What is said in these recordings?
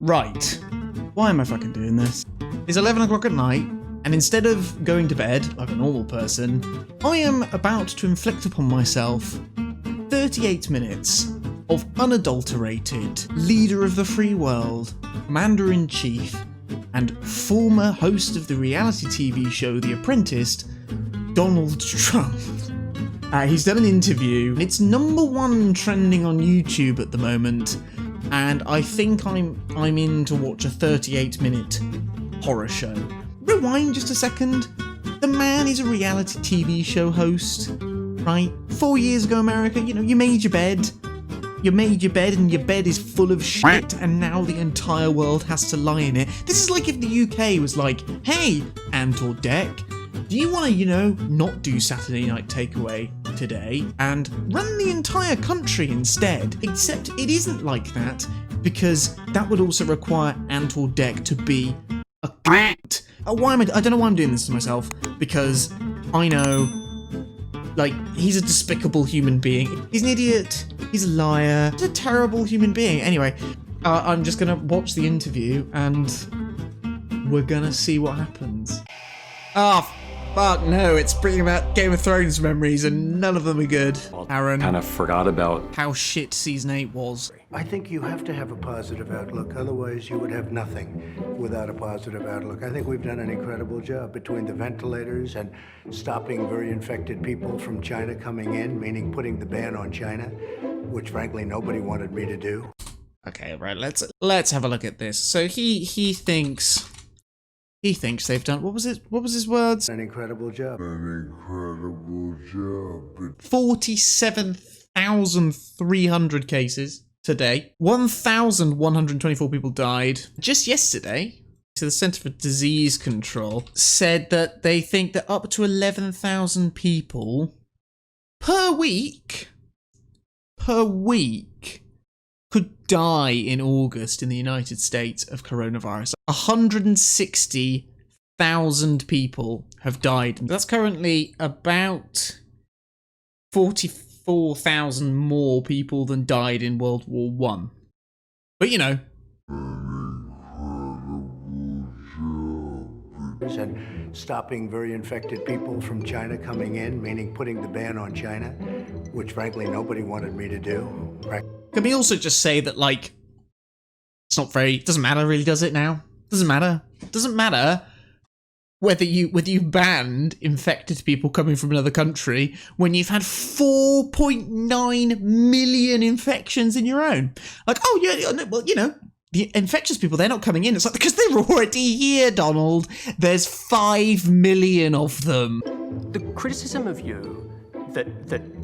Right. Why am I fucking doing this? It's 11 o'clock at night, and instead of going to bed like a normal person, I am about to inflict upon myself 38 minutes of unadulterated leader of the free world, commander-in-chief, and former host of the reality TV show The Apprentice, Donald Trump. He's done an interview, and it's #1 trending on YouTube at the moment, and I think I'm in to watch a 38-minute horror show. Rewind just a second. The man is a reality TV show host, right? 4 years ago, America, you made your bed. You made your bed and your bed is full of shit, and now the entire world has to lie in it. This is like if the UK was like, hey, Ant or Deck, do you want to, not do Saturday Night Takeaway today and run the entire country instead? Except it isn't like that, because that would also require Ant or Deck to be a cunt. I don't know why I'm doing this to myself, because I know, he's a despicable human being. He's an idiot. He's a liar. He's a terrible human being. Anyway, I'm just gonna watch the interview and we're gonna see what happens. Oh, fuck no, it's bringing back Game of Thrones memories and none of them are good. Aaron. Kind of forgot about how shit season 8 was. I think you have to have a positive outlook, otherwise you would have nothing without a positive outlook. I think we've done an incredible job between the ventilators and stopping very infected people from China coming in, meaning putting the ban on China, which frankly nobody wanted me to do. Okay, right, let's have a look at this. So he thinks they've done, what was his words? An incredible job. 47,300 cases today. 1,124 people died. Just yesterday, so the Centre for Disease Control said that they think that up to 11,000 people per week could die in August in the United States of coronavirus. 160,000 people have died. That's currently about 44,000 more people than died in World War I. But And stopping very infected people from China coming in, meaning putting the ban on China, which frankly nobody wanted me to do. Right? Can we also just say that, it's not very, doesn't matter really, does it now? Doesn't matter. Doesn't matter whether you banned infected people coming from another country when you've had 4.9 million infections in your own. The infectious people, they're not coming in. It's because they're already here, Donald. There's 5 million of them. The criticism of you that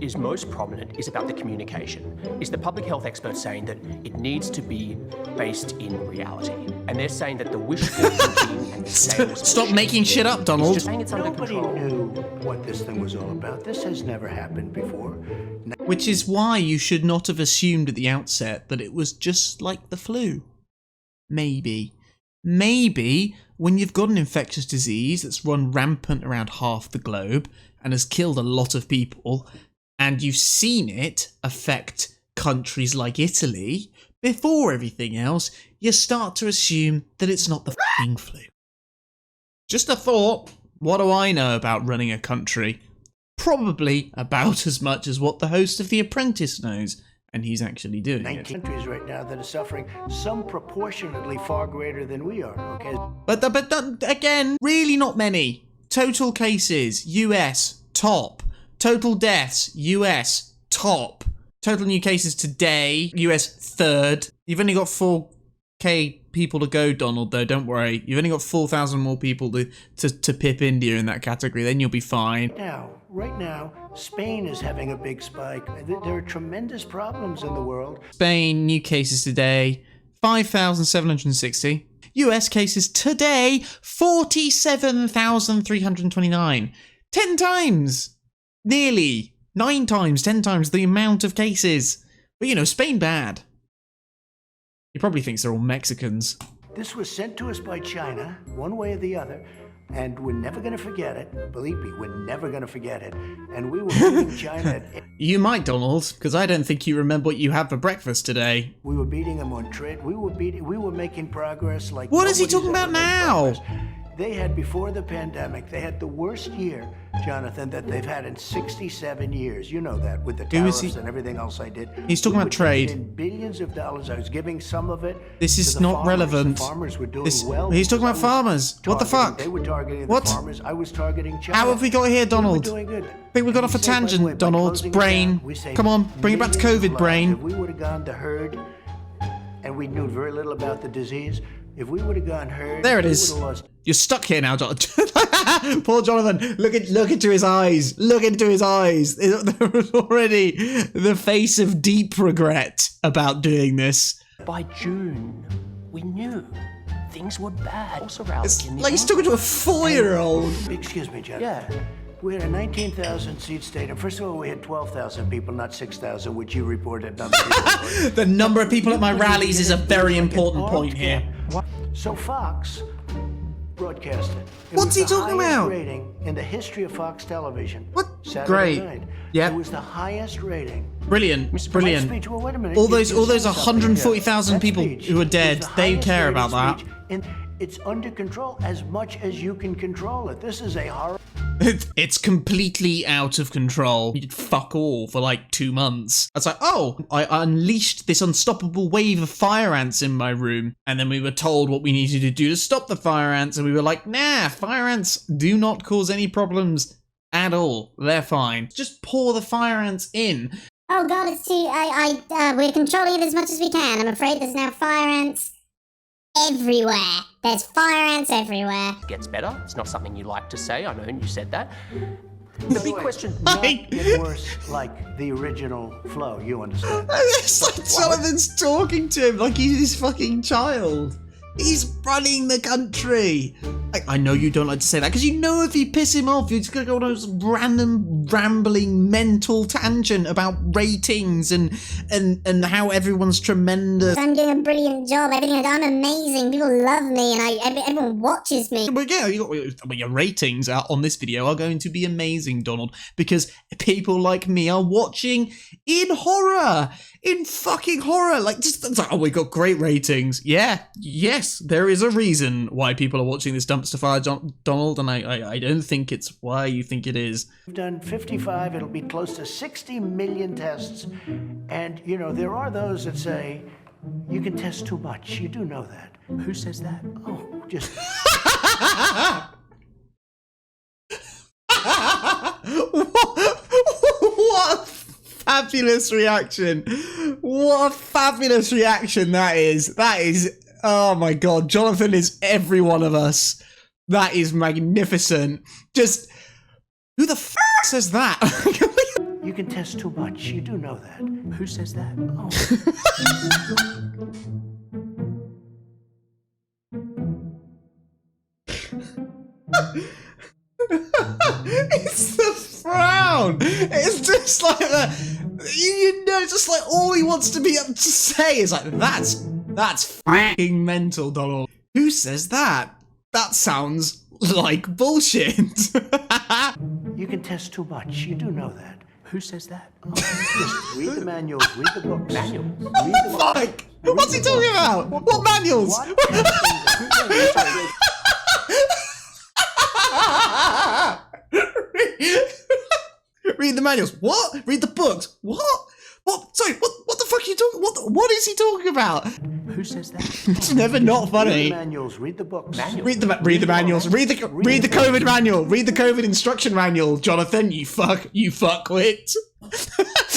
is most prominent is about the communication. Is the public health experts saying that it needs to be based in reality. And they're saying that the wishful thinking and the sales... Stop making shit up, Donald. Just saying it's under Nobody control. knew what this thing was all about. This has never happened before. Which is why you should not have assumed at the outset that it was just like the flu. Maybe when you've got an infectious disease that's run rampant around half the globe and has killed a lot of people, and you've seen it affect countries like Italy before everything else, you start to assume that it's not the f***ing flu. Just a thought. What do I know about running a country? Probably about as much as what the host of The Apprentice knows. And he's actually doing 19 it. countries right now that are suffering, some proportionately far greater than we are, okay? But again, really not many. Total cases, US, top. Total deaths, US, top. Total new cases today, US, third. You've only got 4K people to go, Donald, though, don't worry. You've only got 4,000 more people to pip India in that category, then you'll be fine. Right now, Spain is having a big spike. There are tremendous problems in the world. Spain, new cases today, 5,760. US cases today, 47,329. 10 times! Nearly. 9 times, 10 times the amount of cases. But Spain bad. He probably thinks they're all Mexicans. This was sent to us by China, one way or the other, And we're never going to forget it. Believe me, we're never going to forget it. And we were beating China. You might, Donald, because I don't think you remember what you had for breakfast today. We were beating them on trade. We were making progress like. What is he nobody's talking ever about made now? progress. They had, before the pandemic, they had the worst year, Jonathan, that they've had in 67 years. You know that, with the tariffs and everything else I did. He's talking about trade. In billions of dollars. I was giving some of it. This is to the not farmers. relevant. The farmers were doing This- well. he's talking because about I was farmers. What the fuck? They were targeting What? the farmers. I was targeting China. How have we got here, Donald? We were doing good. I think we got off a saved, by the tangent, way, by Donald. closing it Brain. down, we saved Come on, bring it back to millions of COVID, lives. brain. If we would have gone to herd, and we knew very little about the disease, if we would have gone herd, There it we is. would have lost. You're stuck here now, Jonathan. Poor Jonathan. Look into his eyes. Look into his eyes. There was already the face of deep regret about doing this. By June, we knew things were bad. Also rallied It's in the like he's talking to a 4-year-old. Excuse me, Jonathan. Yeah. We had a 19,000 seat stadium. First of all, we had 12,000 people, not 6,000, which you reported. Not the The number of people at my rallies is a very important point here. So Fox broadcasted. It What's was he the talking highest about? rating in the history of Fox Television. What? Saturday Great. night. Yep. It was the highest rating. Brilliant. My Brilliant. speech, well, wait a minute. All You those said something 140,000 here. people That speech who are was dead, the they highest care rated about that. speech, and it's under control as much as you can control it. This is a horror. It's completely out of control. We did fuck all for like 2 months. I was like, oh, I unleashed this unstoppable wave of fire ants in my room. And then we were told what we needed to do to stop the fire ants. And we were like, nah, fire ants do not cause any problems at all. They're fine. Just pour the fire ants in. Oh god, it's too. We're controlling it as much as we can. I'm afraid there's now fire ants everywhere. There's fire ants everywhere. Gets better. It's not something you like to say. I know you said that. The big question. Not get worse like the original flow. You understand? It's like Jonathan's talking to him like he's his fucking child. He's running the country. I know you don't like to say that because you know if you piss him off, you're just gonna go on a random rambling mental tangent about ratings and how everyone's tremendous. I'm doing a brilliant job. Everything. I'm amazing. People love me, and everyone watches me. But yeah, your ratings on this video are going to be amazing, Donald, because people like me are watching in horror, in fucking horror. Like, just it's like, oh, we got great ratings. Yeah, yes, there is a reason why people are watching this dumpster fire, Donald, and I don't think it's why you think it is. We've done 55. It'll be close to 60 million tests, and you know there are those that say you can test too much. You do know that. Who says that? Oh, just. What a fabulous reaction. What a fabulous reaction that is. That is, oh my god, Jonathan is every one of us. That is magnificent. Just, who the f says that? You can test too much. You do know that. Who says that? It's the frown. It's just like you know, just like all he wants to be able to say is like, that's fucking mental, Donald. Who says that? That sounds like bullshit. You can test too much. You do know that. Who says that? Just read the manuals. Read the books. Manuals? Read the books. Fuck. What's he talking about? What manuals? What? Read the manuals. What? Read the books. What? What? Sorry. What the fuck are you talking? What is he talking about? Who says that? It's never not Read funny. the manuals. Read the books. Manuals? Read the manuals. Read the COVID manual. Read the COVID instruction manual, Jonathan. You fuckwit.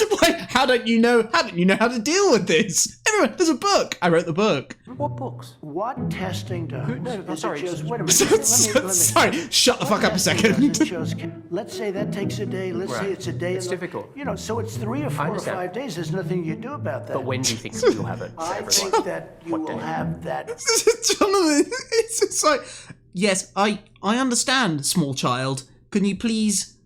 Why? How don't you know how to deal with this? Everyone, there's a book. I wrote the book. What books? What testing does? no, sorry, Shows, just- wait a minute. Let me- Sorry, shut the fuck up a second. Let's say that takes a day. Let's say Right. it's a day. It's difficult. You know, so it's 3 or 4 or understand. 5 days. There's nothing you do about that. But when do you think you'll have it for I everyone? think that you What will day? have that. Jonathan, it's just like, yes, I understand, small child. Can you please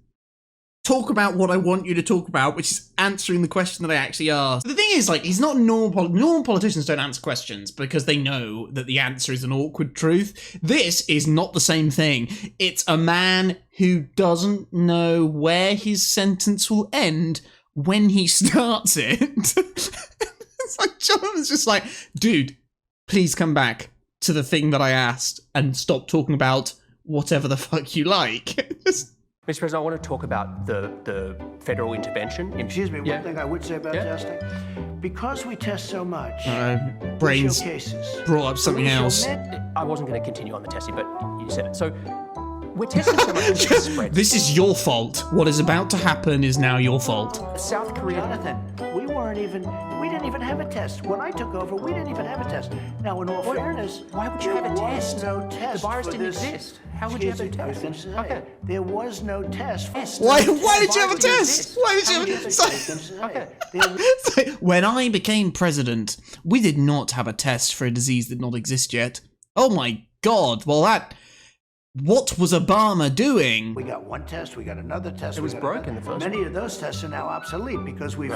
talk about what I want you to talk about, which is answering the question that I actually asked. The thing is, like, he's not normal politicians don't answer questions because they know that the answer is an awkward truth. This is not the same thing. It's a man who doesn't know where his sentence will end when he starts it. It's like Jonathan's just like, dude, please come back to the thing that I asked and stop talking about whatever the fuck you like. Mr. President, I want to talk about the federal intervention. Excuse me, one thing I would say about testing. Because we test so much, brains cases. brought up something else. I wasn't going to continue on the testing, but you said it. So we're testing so much that it's spread. This is your fault. What is about to happen is now your fault. South Korea. Jonathan, we didn't even have a test. When I took over, we didn't even have a test. Now, in all fairness, why would you have a test? There was no test. The virus for didn't this. exist. How would you have a test? Okay. There was no test. Why did you have a test? Why did you have a test? Okay. When I became president, we did not have a test for a disease that did not exist yet. Oh my God. Well, what was Obama doing? We got one test, we got another test. It was broken, the first one. Many of those tests are now obsolete because we've,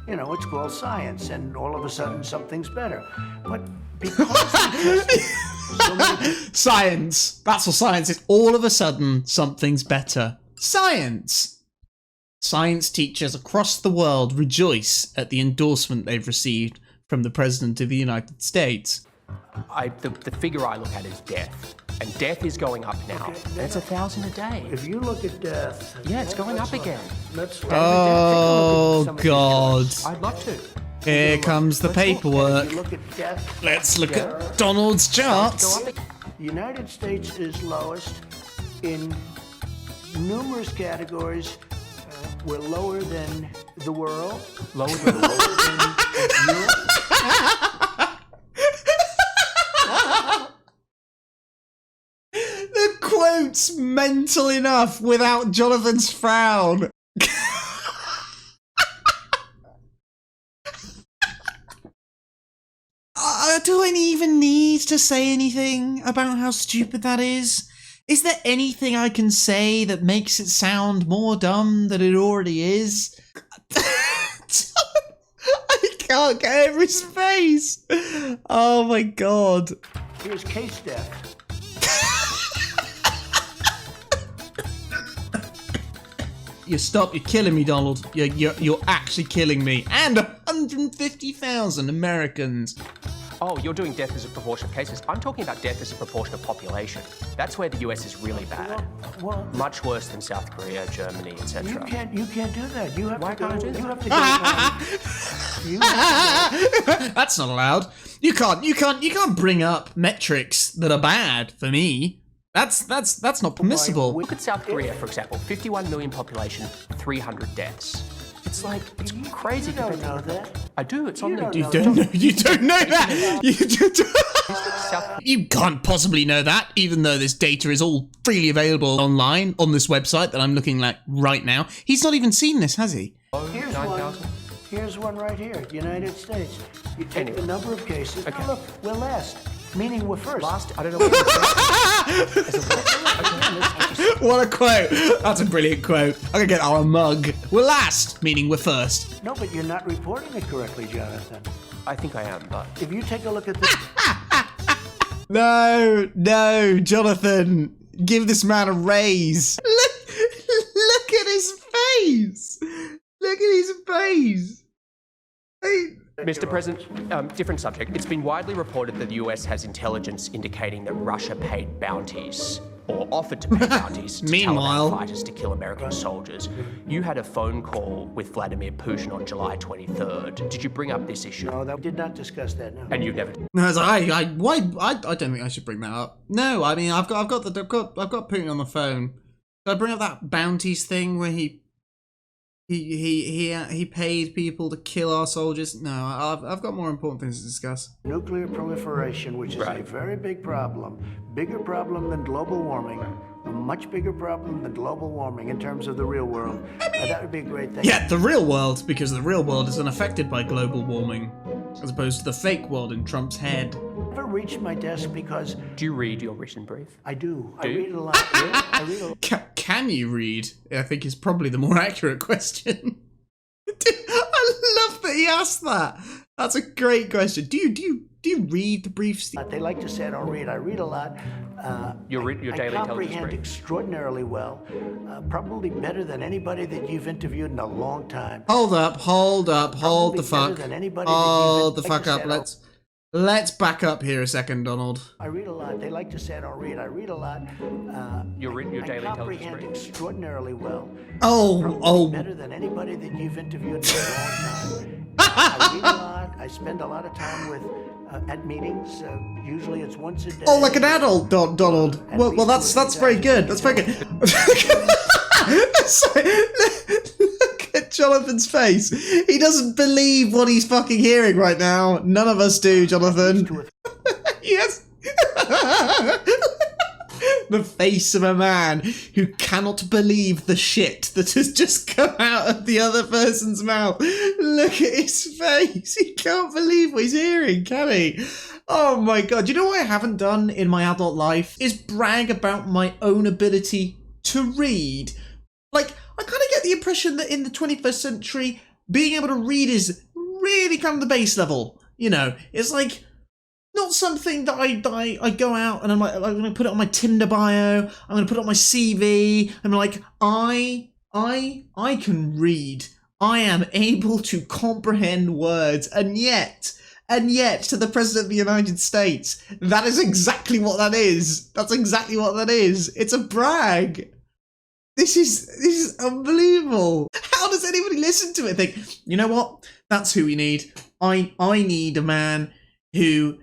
it's called science, and all of a sudden something's better. But because we tested so many... Science. That's what science is. All of a sudden, something's better. Science. Science teachers across the world rejoice at the endorsement they've received from the President of the United States. The figure I look at is death. And death is going up now. Okay, and it's 1,000 a day. If you look at death... Yeah, it's going up again. Oh, God. I'd love to. Here comes the paperwork. If you look at death... Let's look at Donald's charts. The United States is lowest in numerous categories. We're lower than the world. Lower than Europe. The quote's mental enough without Jonathan's frown. Do I even need to say anything about how stupid that is? Is there anything I can say that makes it sound more dumb than it already is? I can't get over his face. Oh my God. Here's case death. You're killing me, Donald. You're actually killing me. And 150,000 Americans. Oh, you're doing death as a proportion of cases. I'm talking about death as a proportion of population. That's where the US is really bad. Well, much worse than South Korea, Germany, etc. you can't do that. You have Why to go. can't I do that? You have to go. That's not allowed. You can't bring up metrics that are bad for me. That's not permissible. Look at South Korea, for example. 51 million population, 300 deaths. It's like, it's crazy. You don't know that. I do, it's on the... You don't know that. You can't possibly know that, even though this data is all freely available online on this website that I'm looking at right now. He's not even seen this, has he? Here's 9,000. Here's one right here, United States. You take the number of cases. Okay. Now look, we're last, meaning we're first. Last, I don't know what What a quote. That's a brilliant quote. I'm gonna get our mug. We're last, meaning we're first. No, but you're not reporting it correctly, Jonathan. I think I am, but... If you take a look at this... No, Jonathan. Give this man a raise. Look at his face. Look at his face. Mr. President, different subject. It's been widely reported that the US has intelligence indicating that Russia paid bounties, or offered to pay bounties, to Meanwhile, Taliban fighters to kill American soldiers. You had a phone call with Vladimir Putin on July 23rd. Did you bring up this issue? No, that we did not discuss that, no. And you've never... No, I was like, I don't think I should bring that up. No, I mean, I've got Putin on the phone. Did I bring up that bounties thing where he paid people to kill our soldiers? No, I've got more important things to discuss. Nuclear proliferation, which is a very big problem, bigger problem than global warming, a much bigger problem than global warming in terms of the real world. That would be a great thing. Yeah, the real world, because the real world is unaffected by global warming. as opposed to the fake world in Trump's head. Never reached my desk because Do you read your written brief? I do. I Do you? read a lot. I read a lot. Can you read? I think is probably the more accurate question. Dude, I love that he asked that. That's a great question. Do you read the briefs? They like to say I don't read. I read a lot. Your I daily intelligence comprehend brief. extraordinarily well. Probably better than anybody that you've interviewed in a long time. Hold up, hold the Probably fuck. better than anybody that Hold the you've- like fuck I up. said, Let's back up here a second, Donald. I read a lot. They like to say I don't read. I read a lot. Your daily I intelligence comprehend brief. extraordinarily well. Oh, Better than anybody that you've interviewed in a long time. I read a lot. I spend a lot of time with at meetings. Usually it's once a day. oh, like an adult, Donald. At Well, least that's 2 or 3 very times good. a That's day. very good. Sorry, look at Jonathan's face. He doesn't believe what he's fucking hearing right now. None of us do, Jonathan. 2 or Yes. The face of a man who cannot believe the shit that has just come out of the other person's mouth. Look at his face. He can't believe what he's hearing, can he? Oh my god. You know what I haven't done in my adult life? Is brag about my own ability to read. Like, I kind of get the impression that in the 21st century, being able to read is really kind of the base level. You know, it's like not something that I go out and I'm going to put it on my Tinder bio. I'm going to put it on my CV. I'm like, I can read. I am able to comprehend words, and yet to the President of the United States, that is exactly what that is. That's exactly what that is. It's a brag. This is unbelievable. How does anybody listen to it and think, you know what? That's who we need. I need a man who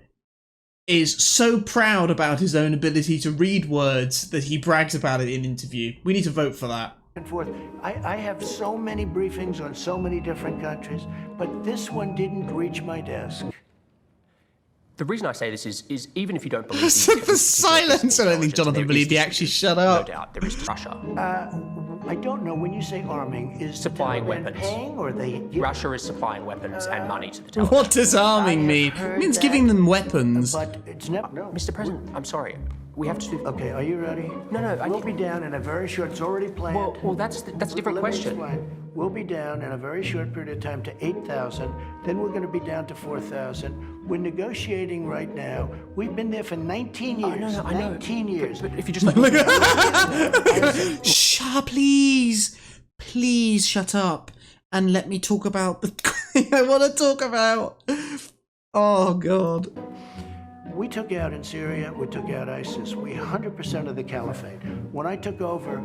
is so proud about his own ability to read words that he brags about it in interview. We need to vote for that. and forth. I have so many briefings on so many different countries, but this one didn't reach my desk. The reason I say this is even if you don't believe The silence. I don't think Jonathan believed he actually shut up. No doubt, there is Russia. I don't know, when you say arming, is Supplying the Taliban weapons. paying or they give? Russia is supplying weapons and money to the Taliban. What does arming I have mean? It heard means that, giving them weapons. But it's never. No. Mr. President, I'm sorry. We have to. Okay, are you ready? No, I We'll think- be down in a very short. It's already planned. Well, that's a different Let me question. explain. We'll be down in a very short period of time to 8,000. Then we're going to be down to 4,000. We're negotiating right now. We've been there for 19 years. No, I know. 19 years. But if you just let Shut, please. Please shut up and let me talk about the thing I want to talk about. Oh, God. We took out in Syria, we took out ISIS. We 100% of the caliphate. When I took over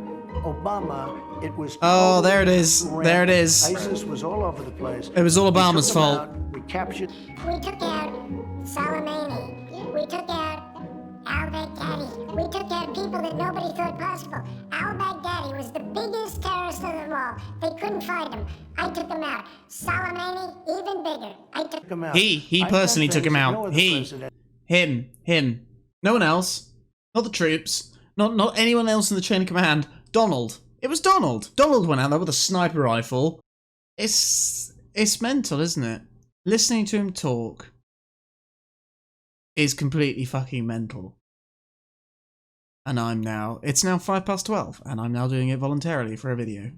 Obama, it was. Oh, there it is. rampant. There it is. ISIS was all over the place. It was all We Obama's took them fault. out, we captured. We took out Soleimani. We took out al-Baghdadi. We took out people that nobody thought possible. Al-Baghdadi was the biggest terrorist of them all. They couldn't find him. I took him out. Soleimani, even bigger. I took Them out. He I've personally done took him things that out. no other He. president- Him. No one else. Not the troops. Not anyone else in the chain of command. Donald. It was Donald. Donald went out there with a sniper rifle. It's mental, isn't it? Listening to him talk is completely fucking mental. And it's now 12:05, and I'm now doing it voluntarily for a video.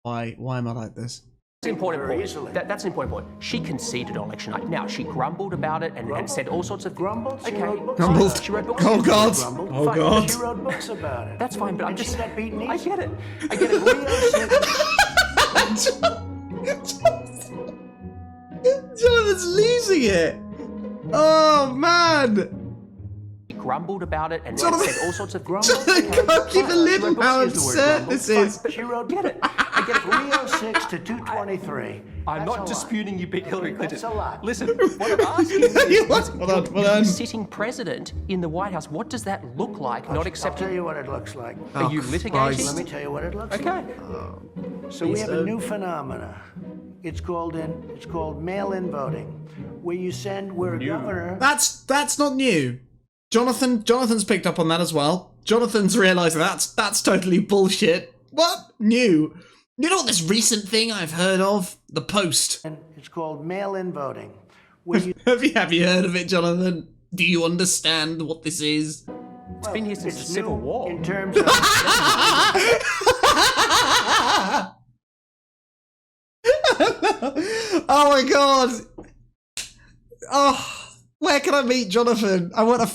Why am I like this? That's an important Very point. easily. That's an important point. She conceded on election night. Now, she grumbled about it and said all sorts of things. Grumbled? She Okay. wrote books Grumbled? about it. She wrote books. Oh, God. Grumbled. Oh, Fine. God. She wrote books about it. That's fine, but I'm And just. she got beaten I easy. get it. I get it. Jonathan's losing it. Oh, man. She grumbled about it and Jonathan- said all sorts of things. Jonathan can't keep a lid on how absurd this is. But she wrote Get it. I get 306 to 223. I'm That's a not lot. disputing you beat Hillary Clinton. That's a lot. Listen, what I'm asking you is, Hold on. you're the sitting president in the White House. What does that look like? Not I'll tell accepting. you what it looks like. Are you Christ. litigating? Let me tell you what it looks Okay. like. So we Please have a don't. new phenomena. It's called mail-in voting, where you send where a governor. That's not new. Jonathan's picked up on that as well. Jonathan's realised that's totally bullshit. What? New? You know what this recent thing I've heard of? The Post. And it's called mail-in voting, when you Have you heard of it, Jonathan? Do you understand what this is? It's been here since the it's Civil new War. in terms of Oh my god! Oh, where can I meet Jonathan? I want to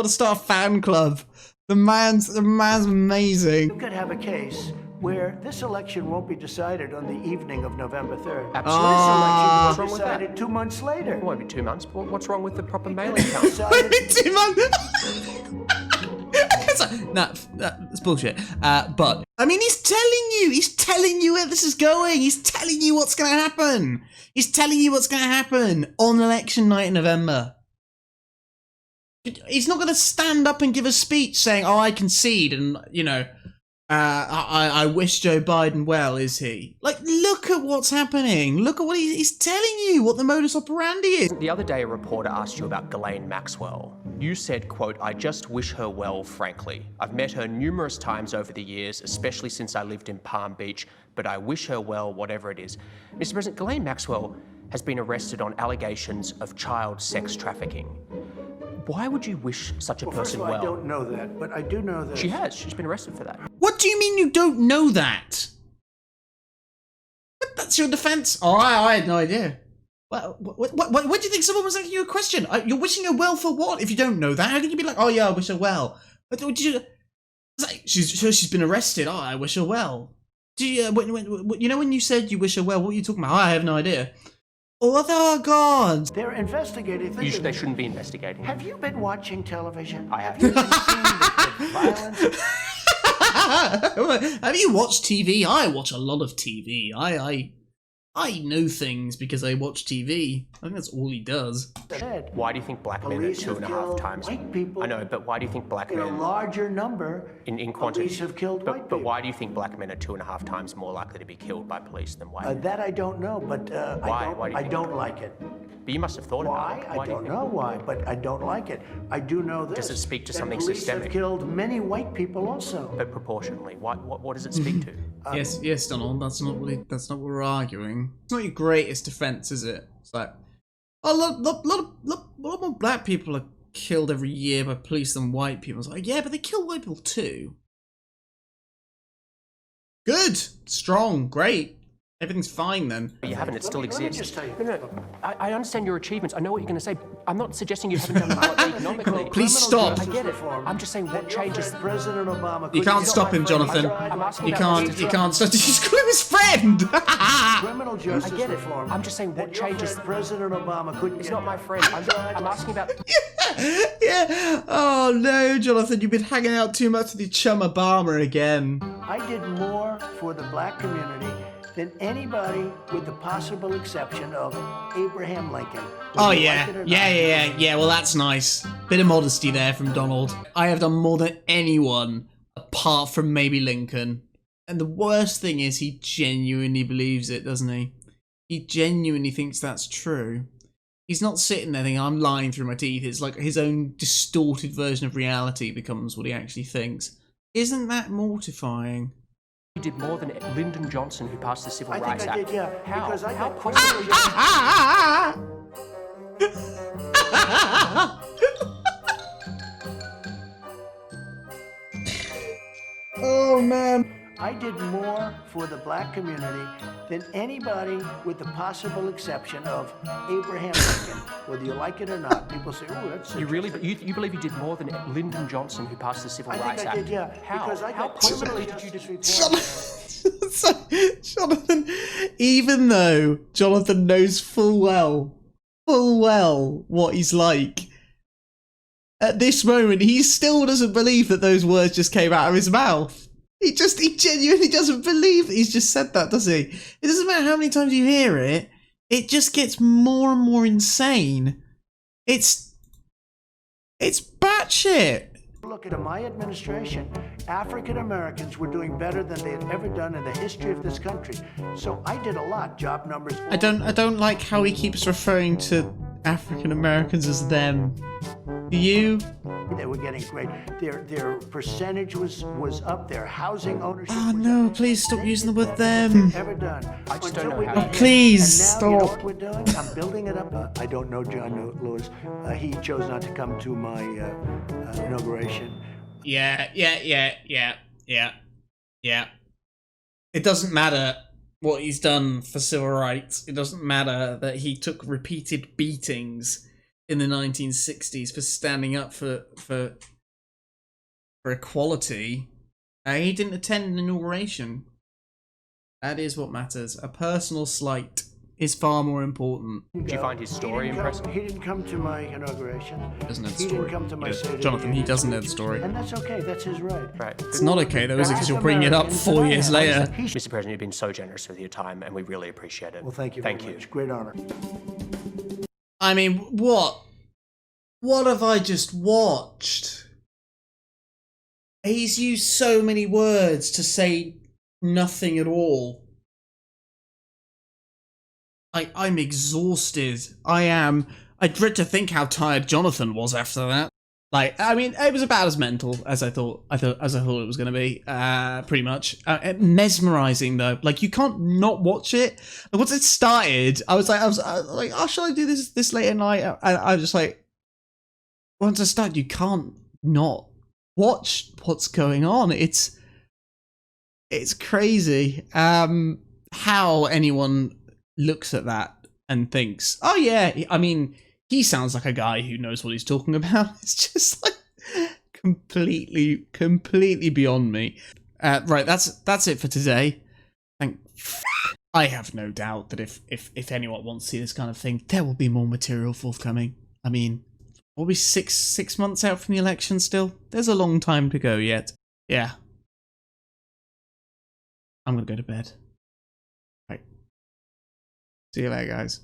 start a fan club. The man's amazing. you could have a case where this election won't be decided on the evening of November 3rd. Absolutely. This election What's will wrong be with that? decided 2 months later. It won't be 2 months. What's wrong with the proper mailing count? Decided- 2 months. That's bullshit. But I mean, he's telling you where this is going. He's telling you what's going to happen. He's telling you what's going to happen on election night in November. He's not going to stand up and give a speech saying, "Oh, I concede," and I wish Joe Biden well. Is he? Like, look at what's happening. Look at what he's telling you. What the modus operandi is. The other day, a reporter asked you about Ghislaine Maxwell. You said, quote, "I just wish her well, frankly. I've met her numerous times over the years, especially since I lived in Palm Beach, but I wish her well, whatever it is." Mr. President, Ghislaine Maxwell has been arrested on allegations of child sex trafficking. Why would you wish such a Well, first person of all, well? I don't know that, but I do know that. She has. She's been arrested for that. What do you mean you don't know that? That's your defense? Oh, I had no idea. What do you think someone was asking you a question? You're wishing her well for what? If you don't know that, how can you be like, "Oh yeah, I wish her well"? She's been arrested. Oh, I wish her well. Do you, when you said you wish her well, what were you talking about? Oh, I have no idea. Oh God! They're investigating. They shouldn't be investigating. Have you been watching television? I have. You been seeing the violence? Have you watched TV? I watch a lot of TV. I know things because I watch TV. I think that's all he does. Why do you think black men are Police 2.5 have times? killed white people. I know, but why do you think black In a men larger number, in quantity? police have killed white But people. why do you think black men are 2.5 times more likely to be killed by police than white men? That I don't know, but Why? Why do you I think don't like it. But you must have thought Why? about it. I do you don't think? know why, but I don't like it. I do know this. Does it speak to that something police systemic? have killed many white people also. But proportionally, what does it speak to? Yes, Donald. That's not what we're arguing. It's not your greatest defense, is it? It's like, a lot more black people are killed every year by police than white people. It's like, yeah, but they kill white people too. Good, strong, great. Everything's fine then. You haven't, it still Let me exists. just tell you. No, I understand your achievements. I know what you're going to say. I'm not suggesting you haven't done a lot economically. Please stop. I get it. I'm just saying what changes. President Obama. You can't stop him, Jonathan. You can't stop. He's calling his friend. Criminal justice I get it. reform. I'm just saying what that your changes. friend President Obama couldn't It's get not my done. friend. I'm asking about. Yeah. Oh no, Jonathan, you've been hanging out too much with your chum Obama again. I did more for the black community than anybody with the possible exception of Abraham Lincoln. Oh Whether you yeah, like it or yeah. not. Well, that's nice. Bit of modesty there from Donald. I have done more than anyone, apart from maybe Lincoln. And the worst thing is, he genuinely believes it, doesn't he? He genuinely thinks that's true. He's not sitting there thinking, "I'm lying through my teeth." It's like his own distorted version of reality becomes what he actually thinks. Isn't that mortifying? You did more than Lyndon Johnson, who passed the Civil I Rights think I Act. did, yeah. How? Because I How got possibly? Oh man. I did more for the black community than anybody with the possible exception of Abraham Lincoln. Whether you like it or not, people say, "Oh, that's You really, interesting." you believe you did more than Lyndon Johnson, who passed the Civil I Rights think I Act? did, yeah. How? Because I How got criminally criminal did you justice do? reform. Jonathan, even though Jonathan knows full well what he's like, at this moment, he still doesn't believe that those words just came out of his mouth. He genuinely doesn't believe that he's just said that, does he? It doesn't matter how many times you hear it, it just gets more and more insane. It's batshit. Look at my administration. African Americans were doing better than they had ever done in the history of this country. So I did a lot. Job numbers. I don't like how he keeps referring to African Americans as them. Do you? They were getting great. Their percentage was up. Their housing ownership. Oh was no, up. please stop using the word They've them. ever done. I just don't Until know we how got you- hit. Please And now, you know stop. what we're doing? I'm building it up. I don't know John Lewis. He chose not to come to my inauguration. Yeah. It doesn't matter what he's done for civil rights. It doesn't matter that he took repeated beatings in the 1960s for standing up for equality. He didn't attend an inauguration. That is what matters. A personal slight is far more important. Do you find his story impressive? He didn't come to my inauguration. He doesn't know the He story. didn't come to my Yeah, State of the Jonathan, he Union doesn't know the speech. story. And that's okay. That's his right. Right. It's not okay though, is it? Because you're bringing it up 4 years later. Mr. President, you've been so generous with your time, and we really appreciate it. Well, thank you very Thank you. much. Great honor. I mean, what? What have I just watched? He's used so many words to say nothing at all. I'm exhausted. I am. I dread to think how tired Jonathan was after that. Like, I mean, it was about as mental as I thought it was going to be. Pretty much. Mesmerizing though. Like, you can't not watch it. Like, once it started, I was like, oh, shall I do this late at night? And I was just like, once I start, you can't not watch what's going on. It's crazy. How anyone looks at that and thinks, oh yeah, I mean, he sounds like a guy who knows what he's talking about. It's just like completely beyond me. Right, that's it for today. I have no doubt that if anyone wants to see this kind of thing, there will be more material forthcoming. I mean, we'll be six months out from the election still. There's a long time to go yet. Yeah. I'm gonna go to bed. Right. See you later, guys.